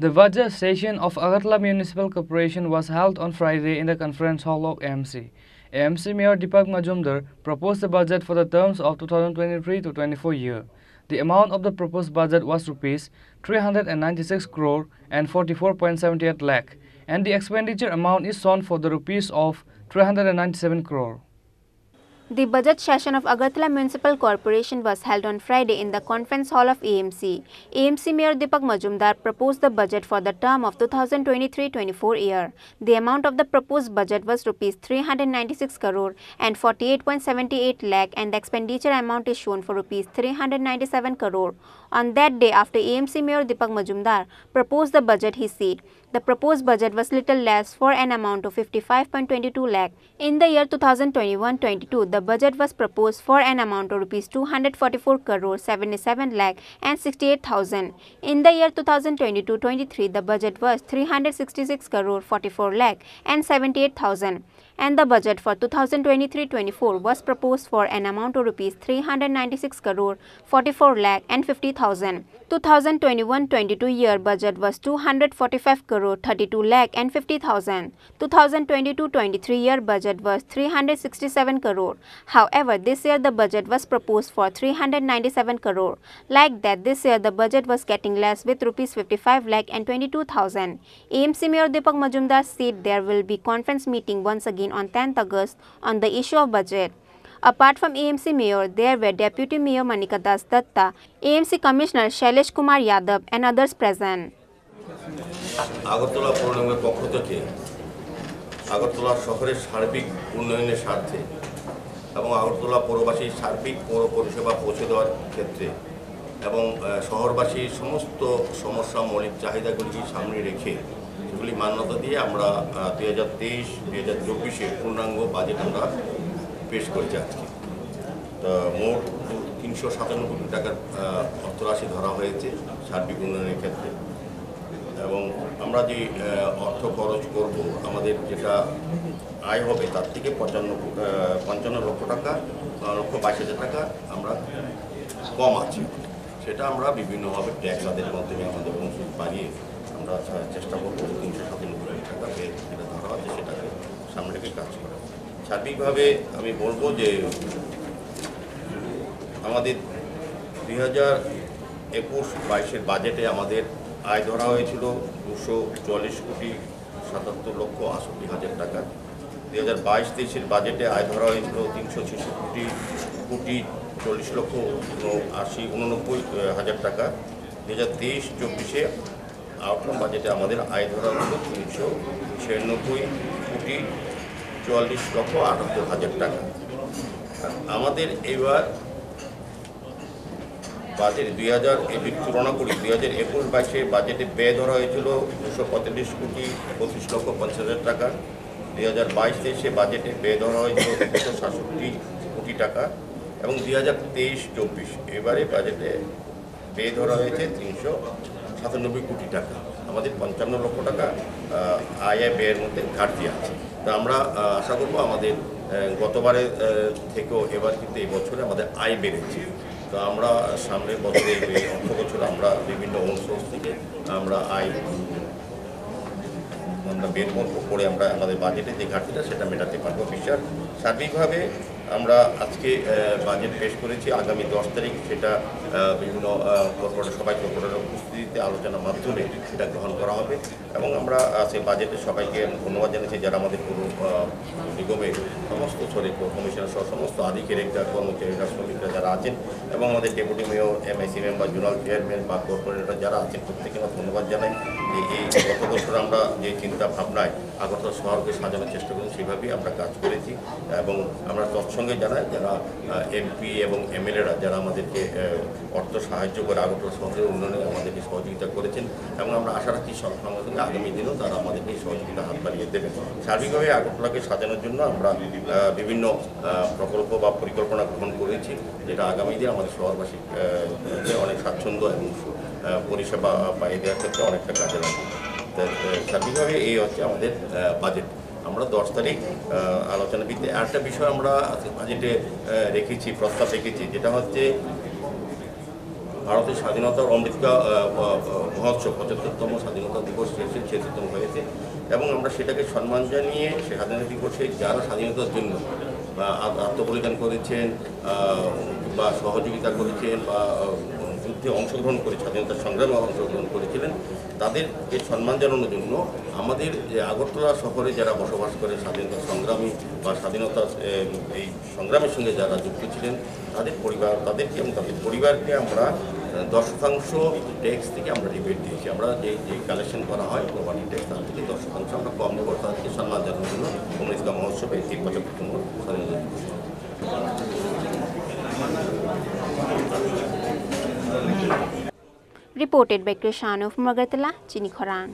The budget session of Agartala Municipal Corporation was held on Friday in the conference hall of AMC. AMC Mayor Dipak Majumdar proposed the budget for the terms of 2023 to 24 year. The amount of the proposed budget was rupees 396 crore and 44.78 lakh, and the expenditure amount is shown for the rupees of 397 crore. The budget session of Agartala Municipal Corporation was held on Friday in the conference hall of AMC. AMC Mayor Dipak Majumdar proposed the budget for the term of 2023-24 year. The amount of the proposed budget was rupees 396 crore and 48.78 lakh, and the expenditure amount is shown for rupees 397 crore. On that day, after AMC Mayor Dipak Majumdar proposed the budget, he said, the proposed budget was little less for an amount of 55.22 lakh. In the year 2021-22, the budget was proposed for an amount of rupees 244 crore 77 lakh and 68,000. In the year 2022-23, the budget was 366 crore 44 lakh and 78,000. And the budget for 2023-24 was proposed for an amount of rupees 396 crore 44 lakh and 50,000. 2021-22 year budget was 245 crore 32 lakh and 50,000. 2022-23 year budget was 367 crore. However, this year the budget was proposed for 397 crore. Like that, this year the budget was getting less with rupees 55 lakh and 22,000. AMC Mayor Dipak Majumdar said there will be conference meeting once again on 10th August on the issue of budget. Apart from AMC Mayor, there were Deputy Mayor Manika Das Datta, AMC Commissioner Shailesh Kumar Yadav and others present. Agartala পৌর নিগমের পক্ষ থেকে আগরতলা শহরের সার্বিক উন্নয়নের স্বার্থে এবং আগরতলা পৌরবাসীর সার্বিক পৌর পরিষেবা পৌঁছে দেওয়ার ক্ষেত্রে এবং শহরবাসীর সমস্ত সমস্যা মৌলিক চাহিদাগুলিকে সামনে রেখে সেগুলি মান্যতা দিয়ে আমরা 2023-2024 পূর্ণাঙ্গ বাজেট আমরা পেশ করেছি আজকে। তো মোট 397 কোটি টাকার অর্থরাশি ধরা হয়েছে সার্বিক উন্নয়নের ক্ষেত্রে এবং আমরা যে অর্থ খরচ করব আমাদের যেটা আয় হবে তার থেকে 55 লক্ষ টাকা 1,22,000 টাকা আমরা কম আছে। সেটা আমরা বিভিন্নভাবে ট্যাক্স আদায়ের মাধ্যমে আমাদের অনুসুদ বাড়িয়ে আমরা চেষ্টা করবো 397 কোটি টাকা যেটা ধরা আছে সেটাকে সামনে রেখে কাজ করা। সার্বিকভাবে আমি বলবো যে আমাদের 2021-22 বাজেটে আমাদের আয় ধরা হয়েছিল 244 কোটি 77 লক্ষ 68 হাজার টাকা। 2022-23 বাজেটে আয় ধরা হয়েছিল 366 কোটি 40 লক্ষ 89 হাজার টাকা। 2023-24 আউটকাম বাজেটে আমাদের আয় ধরা হলো 396 কোটি 44 লক্ষ 78 হাজার টাকা। আমাদের এবার বাজেট 2000 তুলনা করি 2021-22 বাজেটে ব্যয় ধরা হয়েছিল 245 কোটি 25 লক্ষ 50 হাজার টাকা। 2022-23 বাজেটে ব্যয় ধরা হয়েছিল 267 কোটি টাকা এবং 2023-24 এবারে বাজেটে ব্যয় ধরা হয়েছে 397 কোটি টাকা। আমাদের 55 লক্ষ টাকা আয় ব্যয়ের মধ্যে ঘাটতি আছে। তো আমরা আশা করব আমাদের গতবারের থেকেও এবার কিন্তু এই বছরে আমাদের আয় বেড়েছে। তো আমরা সামনের বছরে এই অর্থ বছর আমরা বিভিন্ন সোর্স থেকে আমরা আয় আমরা বের করে আমরা আমাদের বাজেটে যে ঘাটতিটা সেটা মেটাতে পারবো। বিশ্বাস সার্বিকভাবে আমরা আজকে বাজেট পেশ করেছি। আগামী 10 তারিখ সেটা বিভিন্ন কর্পোরেট সবাই কর্পোরেটের উপস্থিতিতে আলোচনার মাধ্যমে সেটা গ্রহণ করা হবে এবং আমরা সেই বাজেটে সবাইকে ধন্যবাদ জানাচ্ছি যারা আমাদের পুরো নিগমের সমস্ত কমিশনার সহ সমস্ত আধিকারিকরা কর্মচারীরা শ্রমিকরা যারা আছেন এবং আমাদের deputy mayor MIC member zonal chairman বা কর্পোরেটর যারা আছেন প্রত্যেকে আমরা ধন্যবাদ জানাই যে এই গত বছর আমরা যে চিন্তা ভাবনায় আগরতলা শহরকে সাজানোর চেষ্টা করি সেভাবেই আমরা কাজ করেছি এবং আমরা তৎসঙ্গে জানাই যারা এমপি এবং এমএলএরা যারা আমাদেরকে অর্থ সাহায্য করে আগরতলা শহরের উন্নয়নে আমাদেরকে সহযোগিতা করেছেন এবং আমরা আশা রাখছি সঙ্গে আগামী দিনেও তারা আমাদেরকে সহযোগিতা হাত বাড়িয়ে দেবেন। সার্বিকভাবে আগরতলাকে সাজানোর জন্য আমরা বিভিন্ন প্রকল্প বা পরিকল্পনা গ্রহণ করেছি যেটা আগামী দিনে আমাদের শহরবাসীকে অনেক স্বাচ্ছন্দ্য এবং পরিষেবা পাইয়ে দেওয়ার ক্ষেত্রে অনেকটা কাজে লাগবে। সার্বিকভাবে এই হচ্ছে আমাদের বাজেট। আমরা 10 তারিখ আলোচনা ভিত্তিতে আরেকটা বিষয় আমরা বাজেটে রেখেছি, প্রস্তাব রেখেছি, যেটা হচ্ছে ভারতের স্বাধীনতার অমৃতকা মহোৎসব 75তম স্বাধীনতা দিবস শেষে 76তম হয়েছে এবং আমরা সেটাকে সম্মান জানিয়ে সে স্বাধীনতা দিবসে যারা স্বাধীনতার জন্য আত্মবলিদান করেছেন বা সহযোগিতা করেছেন বা যুদ্ধে অংশগ্রহণ করে স্বাধীনতা সংগ্রামে অংশগ্রহণ করেছিলেন তাদেরকে সম্মান জানানোর জন্য আমাদের যে আগরতলা শহরে যারা বসবাস করে স্বাধীনতা সংগ্রামী বা স্বাধীনতা এই সংগ্রামের সঙ্গে যারা যুক্ত ছিলেন তাদের পরিবার তাদেরকে এবং তাদের পরিবারকে আমরা 10% ট্যাক্স থেকে আমরা রিবেট দিয়েছি। আমরা যে কালেকশন করা হয় প্রপার্টি ট্যাক্স তার থেকে 10% আমরা কম নেব তাদেরকে সম্মান জানানোর জন্য অমৃতকা মহোৎসবে 75তম স্বাধীনতা দিবস। Reported by Krishanu from Agartala, Chini, Khorang.